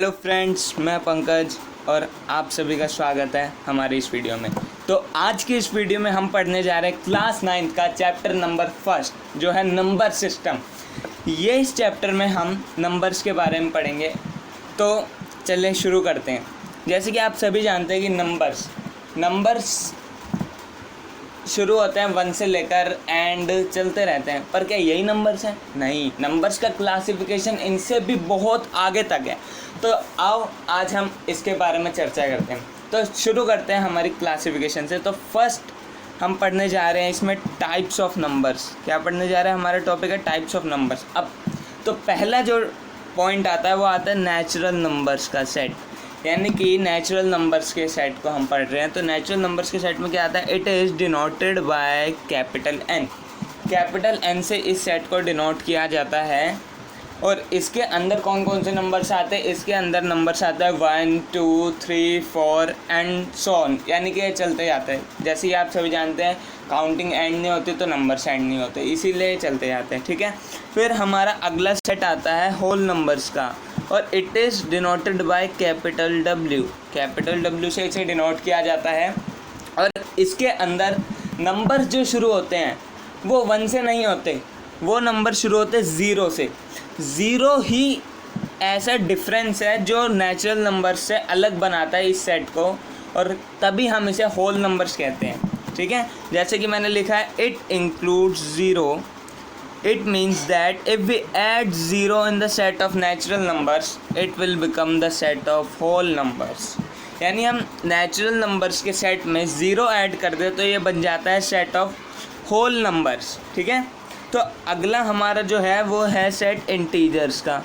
Hello friends, मैं पंकज और आप सभी का स्वागत है हमारे इस वीडियो में। तो आज की इस वीडियो में हम पढ़ने जा रहे हैं क्लास 9 का चैप्टर नंबर फर्स्ट जो है नंबर सिस्टम। ये इस चैप्टर में हम नंबर्स के बारे में पढ़ेंगे। तो चलिए शुरू करते हैं। जैसे कि आप सभी जानते हैं कि नंबर्स शुरू होते हैं 1 से लेकर एंड चलते रहते हैं, पर क्या यही नंबर्स हैं? नहीं, नंबर्स का क्लासिफिकेशन इनसे भी बहुत आगे तक है। तो आओ आज हम इसके बारे में चर्चा करते हैं। तो शुरू करते हैं हमारी क्लासिफिकेशन से। तो फर्स्ट हम पढ़ने जा रहे हैं इसमें टाइप्स ऑफ नंबर्स। क्या पढ़ने जा रहे हैं? हमारा टॉपिक है टाइप्स ऑफ नंबर्स। अब तो पहला जो पॉइंट आता है वो आता है नेचुरल नंबर्स का सेट, यानी कि नेचुरल नंबर्स के सेट को हम पढ़ रहे हैं। तो नेचुरल नंबर्स के सेट में क्या आता है? It is denoted by capital N. Capital N से इस सेट को डिनोट किया जाता है। और इसके अंदर कौन कौन से नंबर्स आते हैं? इसके अंदर नंबर्स आता है 1 2 3 4 एंड सो ऑन, यानी कि ये चलते जाते हैं। जैसे ही आप सभी जानते हैं काउंटिंग एंड नहीं होती तो नंबर्स एंड नहीं होते, इसीलिए चलते जाते हैं। ठीक है। फिर हमारा अगला सेट आता है होल नंबर्स का, और it is denoted by capital W. Capital W से इसे डिनोट किया जाता है। और इसके अंदर नंबर जो शुरू होते हैं वो 1 से नहीं होते, वो नंबर शुरू होते हैं 0 से। 0 ही ऐसा डिफरेंस है जो नेचुरल नंबर से अलग बनाता है इस सेट को, और तभी हम इसे होल नंबर्स कहते हैं। ठीक है। जैसे कि मैंने लिखा है it includes 0। It means that if we add 0 in the set of natural numbers, it will become the set of whole numbers। यानी हम नेचुरल नंबर्स के सेट में 0 ऐड कर दे तो ये बन जाता है सेट ऑफ होल नंबर्स। ठीक है। तो अगला हमारा जो है वो है सेट इंटीजर्स का।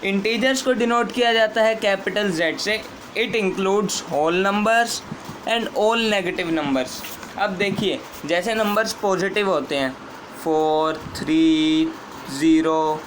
इंटीजर्स को डिनोट किया जाता है कैपिटल Z से। It includes whole numbers and all negative numbers. अब देखिए, जैसे नंबर्स पॉजिटिव होते हैं 4 3 0,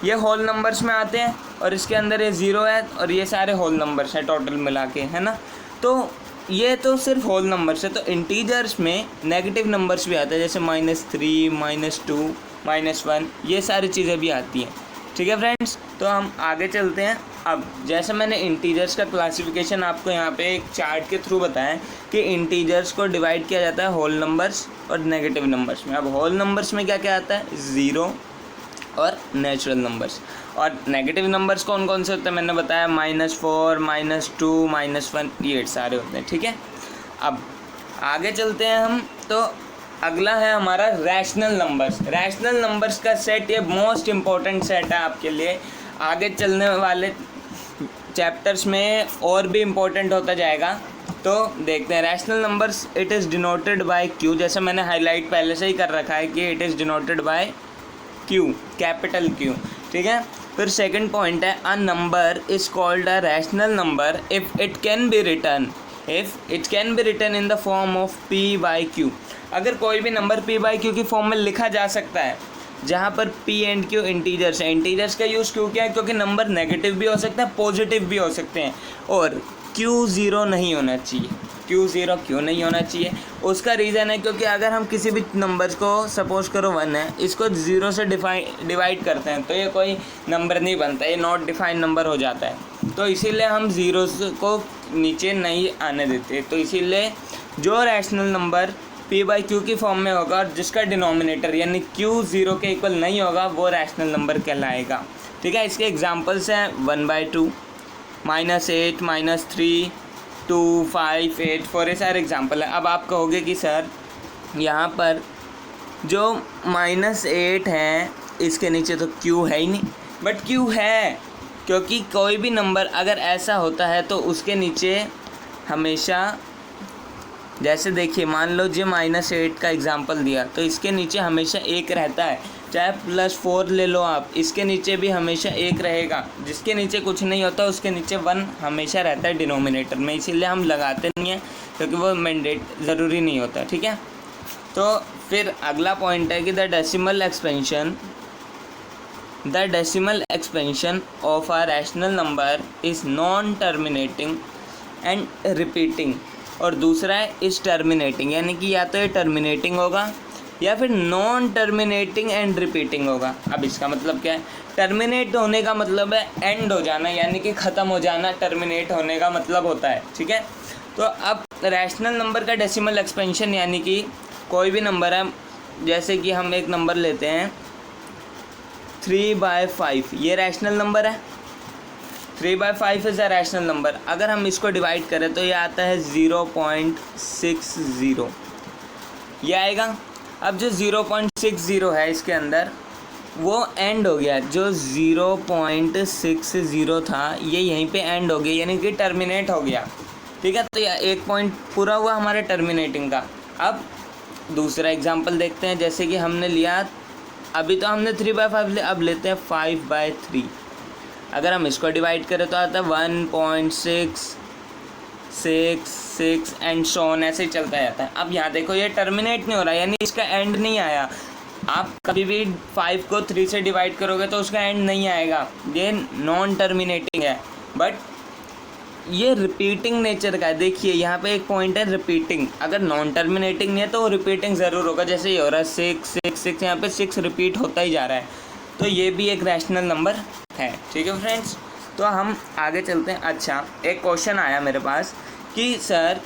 ये होल नंबर्स में आते हैं, और इसके अंदर ये 0 है और ये सारे होल नंबर्स हैं टोटल मिला के, है ना। तो ये तो सिर्फ होल नंबर्स है। तो इंटीजर्स में नेगेटिव नंबर्स भी आते हैं, जैसे -3 -2 -1, ये सारी चीज़ें भी आती हैं। ठीक है फ्रेंड्स। तो हम आगे चलते हैं। अब जैसे मैंने इंटीजर्स का क्लासिफिकेशन आपको यहाँ पे एक चार्ट के थ्रू बताया कि इंटीजर्स को डिवाइड किया जाता है होल नंबर्स और नेगेटिव नंबर्स में। अब होल नंबर्स में क्या क्या आता है? 0 और नेचुरल नंबर्स। और नेगेटिव नंबर्स कौन कौन से होते हैं मैंने बताया, -4 -2 -1, ये सारे होते हैं। ठीक है। अब आगे चलते हैं हम। तो अगला है हमारा रैशनल नंबर्स। रैशनल नंबर्स का सेट ये मोस्ट इम्पॉर्टेंट सेट है आपके लिए। आगे चलने वाले चैप्टर्स में और भी इम्पोर्टेंट होता जाएगा। तो देखते हैं rational numbers. It is denoted by Q। जैसे मैंने हाईलाइट पहले से ही कर रखा है कि it is denoted by Q, capital Q। ठीक है। फिर सेकंड पॉइंट है a number is called a rational number if it can be written in the form of P/Q। अगर कोई भी नंबर P/Q की फॉर्म में लिखा जा सकता है, जहाँ पर P एंड Q इंटीजर्स हैं। इंटीजर्स का यूज़ क्यों किया है? क्योंकि नंबर नेगेटिव भी हो सकता है, पॉजिटिव भी हो सकते हैं, और Q 0 नहीं होना चाहिए। Q 0 क्यों नहीं होना चाहिए? उसका रीज़न है क्योंकि अगर हम किसी भी नंबर को, सपोज करो 1 है, इसको 0 से डिवाइड करते हैं तो ये कोई नंबर नहीं बनता, ये नॉट डिफाइंड नंबर हो जाता है। तो इसीलिए हम 0 को नीचे नहीं आने देते। तो इसीलिए जो रैशनल नंबर P/Q की फॉर्म में होगा और जिसका डिनोमिनेटर यानी Q 0 के इक्वल नहीं होगा वो रैशनल नंबर कहलाएगा। ठीक है। इसके एग्जांपल्स हैं 1/2, -8 -3 2 5 8 4, ये सारे एग्जांपल हैं। अब आप कहोगे कि सर यहाँ पर जो -8 है इसके नीचे तो Q है ही नहीं। बट Q है, क्योंकि कोई भी नंबर अगर ऐसा होता है तो उसके नीचे हमेशा, जैसे देखिए मान लो जो -8 का एग्जांपल दिया तो इसके नीचे हमेशा 1 रहता है। चाहे +4 ले लो आप, इसके नीचे भी हमेशा 1 रहेगा। जिसके नीचे कुछ नहीं होता उसके नीचे 1 हमेशा रहता है डिनोमिनेटर में, इसीलिए हम लगाते नहीं हैं क्योंकि वो मैंडेट ज़रूरी नहीं होता। ठीक है। तो फिर अगला पॉइंट है कि the decimal expansion of a rational number is non terminating and repeating, और दूसरा है इस टर्मिनेटिंग, यानी कि या तो ये टर्मिनेटिंग होगा या फिर नॉन टर्मिनेटिंग एंड रिपीटिंग होगा। अब इसका मतलब क्या है? टर्मिनेट होने का मतलब है एंड हो जाना, यानी कि ख़त्म हो जाना, टर्मिनेट होने का मतलब होता है। ठीक है, तो अब रैशनल नंबर का डेसिमल एक्सपेंशन यानी कि कोई भी नंबर है, जैसे कि हम एक नंबर लेते हैं 3/5, ये रैशनल नंबर है। 3/5 इज़ अ रैशनल नंबर। अगर हम इसको डिवाइड करें तो ये आता है 0.60, ये आएगा। अब जो 0.60 है इसके अंदर वो एंड हो गया, जो 0.60 था ये यहीं पे एंड हो गया, यानी कि टर्मिनेट हो गया। ठीक है, तो यह एक पॉइंट पूरा हुआ हमारे टर्मिनेटिंग का। अब दूसरा एग्जांपल देखते हैं, जैसे कि हमने लिया, अभी तो हमने 3/5 लिया, अब लेते हैं 5/3। अगर हम इसको डिवाइड करें तो आता है 1.666 एंड सो ऑन, ऐसे ही चलता जाता है। अब यहाँ देखो ये टर्मिनेट नहीं हो रहा, यानी इसका एंड नहीं आया। आप कभी भी 5 को 3 से डिवाइड करोगे तो उसका एंड नहीं आएगा, ये नॉन टर्मिनेटिंग है। बट ये रिपीटिंग नेचर का है। देखिए यहाँ पे एक पॉइंट है रिपीटिंग, अगर नॉन टर्मिनेटिंग नहीं है तो रिपीटिंग ज़रूर होगा, जैसे ये हो रहा है 6 यहाँ पे 6 रिपीट होता ही जा रहा है, तो ये भी एक रैशनल नंबर है। ठीक है फ्रेंड्स, तो हम आगे चलते हैं। अच्छा, एक क्वेश्चन आया मेरे पास कि sir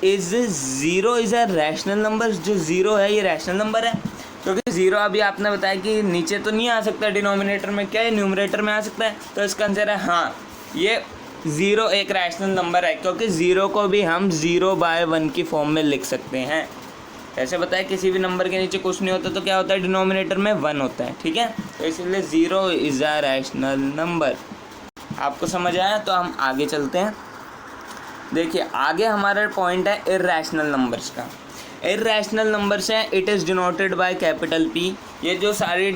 is 0 is a rational number, जो 0 है ये रैशनल नंबर है? क्योंकि 0 अभी आपने बताया कि नीचे तो नहीं आ सकता डिनोमिनेटर में, क्या है न्यूमरेटर में आ सकता है, तो इसका आंसर है हाँ, ये 0 एक रैशनल नंबर है, क्योंकि 0 को भी हम 0/1 की फॉर्म में लिख सकते हैं। ऐसे बताया किसी भी नंबर के नीचे कुछ नहीं होता तो क्या होता है, डिनोमिनेटर में 1 होता है। ठीक है, तो इसलिए 0 इज़ अ रैशनल नंबर। आपको समझ आया? तो हम आगे चलते हैं। देखिए आगे हमारा पॉइंट है इर्रेशनल नंबर्स का। इर्रेशनल नंबर्स हैं, it is denoted by capital P। ये जो सारी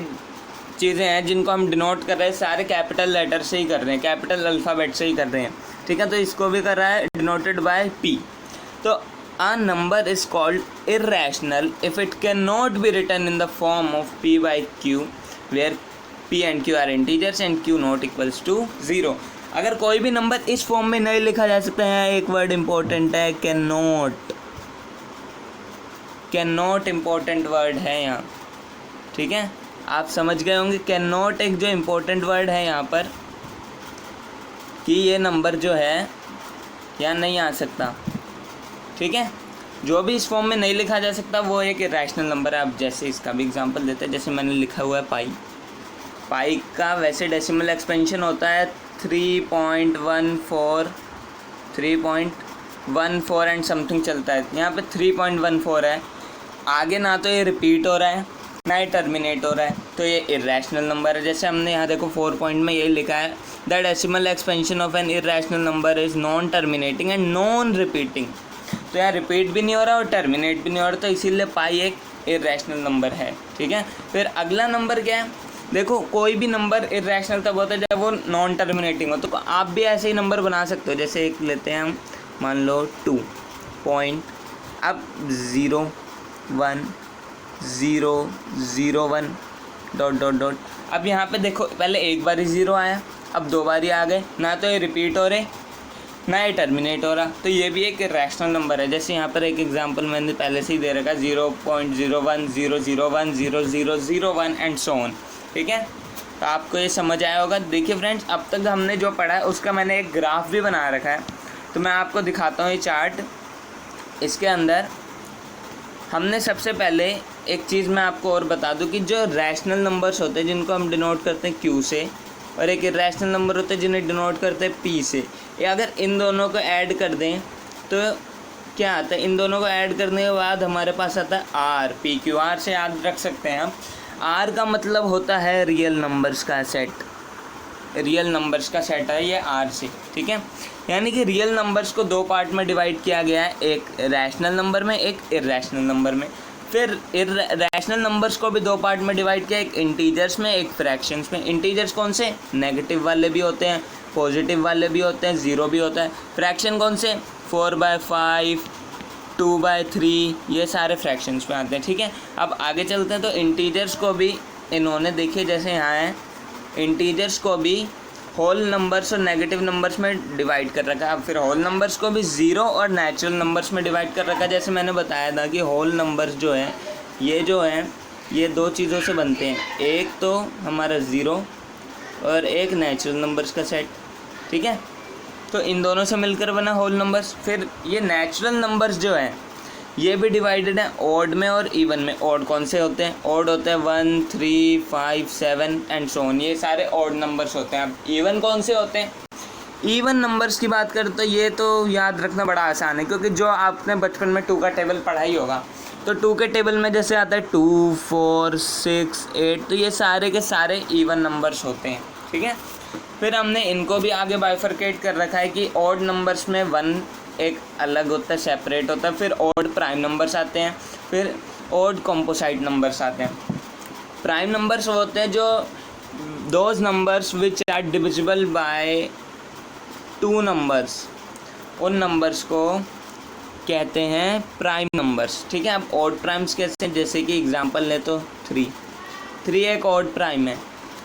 चीज़ें हैं जिनको हम डिनोट कर रहे हैं सारे कैपिटल लेटर से ही कर रहे हैं, कैपिटल अल्फ़ाबेट से ही कर रहे हैं। ठीक है, तो इसको भी कर रहा है डिनोटेड बाय P। तो a number is called irrational if it can not be written in the form of P/Q where P and Q are integers and Q not equals to 0। अगर कोई भी नंबर इस form में नहीं लिखा जा सकता है, एक वर्ड इंपॉर्टेंट है, कैन नॉट इंपॉर्टेंट वर्ड है यहाँ। ठीक है, आप समझ गए होंगे, कैन नॉट एक जो इम्पोर्टेंट वर्ड है यहाँ पर, कि ये नंबर जो है यहाँ नहीं आ सकता। ठीक है, जो भी इस फॉर्म में नहीं लिखा जा सकता वो एक इर्रेशनल नंबर है। आप जैसे इसका भी एग्जांपल देते हैं, जैसे मैंने लिखा हुआ है पाई का वैसे डेसिमल एक्सपेंशन होता है 3.14 एंड समथिंग चलता है। यहाँ पे 3.14 है, आगे ना तो ये रिपीट हो रहा है ना ही टर्मिनेट हो रहा है, तो ये इर्रेशनल नंबर है। जैसे हमने यहाँ देखो 4 पॉइंट में यही लिखा है, the decimal expansion of N irrational number is non terminating and non repeating. तो यहाँ रिपीट भी नहीं हो रहा और टर्मिनेट भी नहीं हो रहा, तो इसीलिए पाई एक इर्रेशनल नंबर है। ठीक है, फिर अगला नंबर क्या है? देखो कोई भी नंबर इर्रेशनल तब होता है जब वो नॉन टर्मिनेटिंग हो। तो आप भी ऐसे ही नंबर बना सकते हो, जैसे एक लेते हैं हम, मान लो 2 पॉइंट, अब 0 1 0 0 1 डॉट। अब यहाँ पे देखो पहले एक बार ही 0 आया, अब 2 बार ही आ गए, ना तो ये रिपीट हो रहे ना ये टर्मिनेट हो रहा, तो ये भी एक रैशनल नंबर है। जैसे यहाँ पर एक एग्जांपल मैंने पहले से ही दे रखा है 0.01 001 0001 एंड सो ऑन। ठीक है, तो आपको ये समझ आया होगा। देखिए फ्रेंड्स, अब तक हमने जो पढ़ा है उसका मैंने एक ग्राफ भी बना रखा है, तो मैं आपको दिखाता हूँ ये चार्ट। इसके अंदर हमने सबसे पहले एक चीज़ मैं आपको और बता दूं कि जो रैशनल नंबर्स होते हैं जिनको हम डिनोट करते हैं Q से, और एक इर्रेशनल नंबर होते हैं जिन्हें डिनोट करते हैं P से, या अगर इन दोनों को ऐड कर दें तो क्या आता है, इन दोनों को ऐड करने के बाद हमारे पास आता है R। PQR से याद रख सकते हैं हम। R का मतलब होता है रियल नंबर्स का सेट, रियल नंबर्स का सेट है ये R से। ठीक है, यानी कि रियल नंबर्स को 2 पार्ट में डिवाइड किया गया है, एक रैशनल नंबर में एक इर्रेशनल नंबर में। फिर रैशनल नंबर्स को भी 2 पार्ट में डिवाइड किया, एक इंटीजर्स में एक फ्रैक्शंस में। इंटीजर्स कौन से? नेगेटिव वाले भी होते हैं, पॉजिटिव वाले भी होते हैं, 0 भी होता है। फ्रैक्शन कौन से? 4/5 2/3, ये सारे फ्रैक्शंस में आते हैं। ठीक है, अब आगे चलते हैं। तो इंटीजर्स को भी इन्होंने देखिए जैसे यहाँ है, इंटीजर्स को भी होल नंबर्स और नेगेटिव नंबर्स में डिवाइड कर रखा है। अब फिर होल नंबर्स को भी ज़ीरो और नेचुरल नंबर्स में डिवाइड कर रखा है। जैसे मैंने बताया था कि होल नंबर्स जो है ये दो चीज़ों से बनते हैं, एक तो हमारा ज़ीरो और एक नेचुरल नंबर्स का सेट, ठीक है। तो इन दोनों से मिलकर बना होल नंबर्स। फिर ये नेचुरल नंबर्स जो है ये भी डिवाइडेड है ऑड में और इवन में। ऑड कौन से होते हैं? ऑड होते हैं 1, 3, 5, 7 एंड सो ऑन, ये सारे ऑड नंबर्स होते हैं। अब इवन कौन से होते हैं? इवन नंबर्स की बात करें तो ये तो याद रखना बड़ा आसान है, क्योंकि जो आपने बचपन में 2 का टेबल पढ़ा ही होगा। तो 2 के टेबल में जैसे आता है 2, 4, 6, 8, तो ये सारे के सारे इवन नंबर्स होते हैं, ठीक है। फिर हमने इनको भी आगे बाइफरकेट कर रखा है कि ऑड नंबर्स में 1 एक अलग होता है, सेपरेट होता है। फिर ऑड प्राइम नंबर्स आते हैं, फिर ऑड कॉम्पोसाइट नंबर्स आते हैं। प्राइम नंबर्स होते हैं जो those numbers which are divisible by 2 numbers, उन नंबर्स को कहते हैं प्राइम नंबर्स, ठीक है। अब ऑड प्राइम्स कैसे हैं? जैसे कि एग्जांपल ले तो 3 एक ऑड प्राइम है।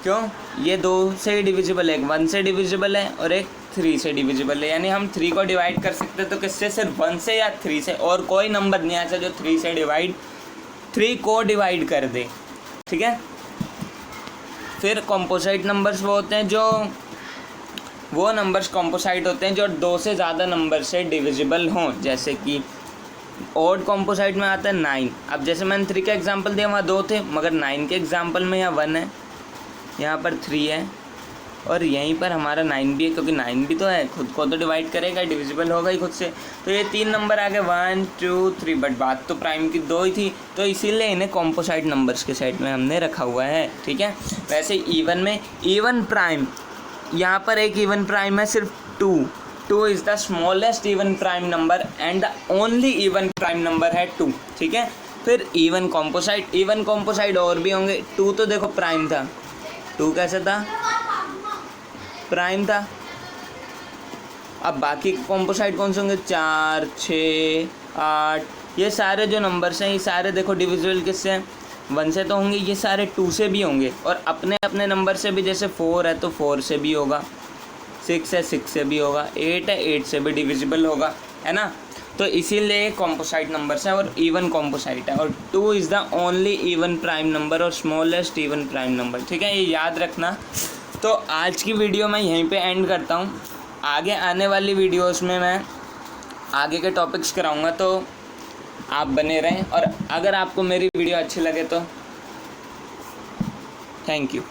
क्यों? ये 2 से डिविजिबल है, एक 1 से डिविजिबल है और एक 3 से डिविजिबल है। यानी हम 3 को डिवाइड कर सकते हैं तो किससे? सिर्फ 1 से या 3 से, और कोई नंबर नहीं ऐसा जो 3 को डिवाइड कर दे, ठीक है। फिर कॉम्पोसाइट नंबर्स वो होते हैं जो वो नंबर्स कॉम्पोसाइट होते हैं जो 2 से ज़्यादा नंबर से डिविजिबल हों। जैसे कि ऑड कॉम्पोसाइट में आता है 9। अब जैसे मैंने 3 का एग्जांपल दिया, वहाँ 2 थे, मगर 9 के एग्जांपल में यहाँ 1 है, यहाँ पर 3 है और यहीं पर हमारा 9 भी है, क्योंकि 9 भी तो है, खुद को तो डिवाइड करेगा, डिविजिबल होगा ही खुद से। तो ये 3 नंबर आ गए 1, 2, 3, बट बात तो प्राइम की 2 ही थी, तो इसीलिए इन्हें कॉम्पोसाइट नंबर्स के सेट में हमने रखा हुआ है, ठीक है। वैसे इवन में इवन प्राइम, यहाँ पर एक इवन प्राइम है सिर्फ 2 is the smallest even prime number and the only even prime number है 2, ठीक है। फिर इवन कॉम्पोसाइट और भी होंगे। 2 तो देखो प्राइम था, 2 कैसे था? प्राइम था। अब बाकी कॉम्पोसाइट कौन से होंगे? 4, 6, 8, ये सारे जो नंबर्स हैं ये सारे देखो डिविजिबल किससे हैं? 1 से तो होंगे, ये सारे 2 से भी होंगे, और अपने अपने नंबर से भी, जैसे 4 है तो 4 से भी होगा, 6 है 6 से भी होगा, 8 है 8 से भी डिविजिबल होगा, है ना। तो इसीलिए कॉम्पोसाइट नंबर्स हैं और इवन कॉम्पोसाइट है, और 2 is the only even prime number और स्मॉलेस्ट इवन प्राइम नंबर, ठीक है, ये याद रखना। तो आज की वीडियो मैं यहीं पे एंड करता हूँ। आगे आने वाली वीडियोस में मैं आगे के टॉपिक्स कराऊँगा, तो आप बने रहें। और अगर आपको मेरी वीडियो अच्छी लगे तो थैंक यू।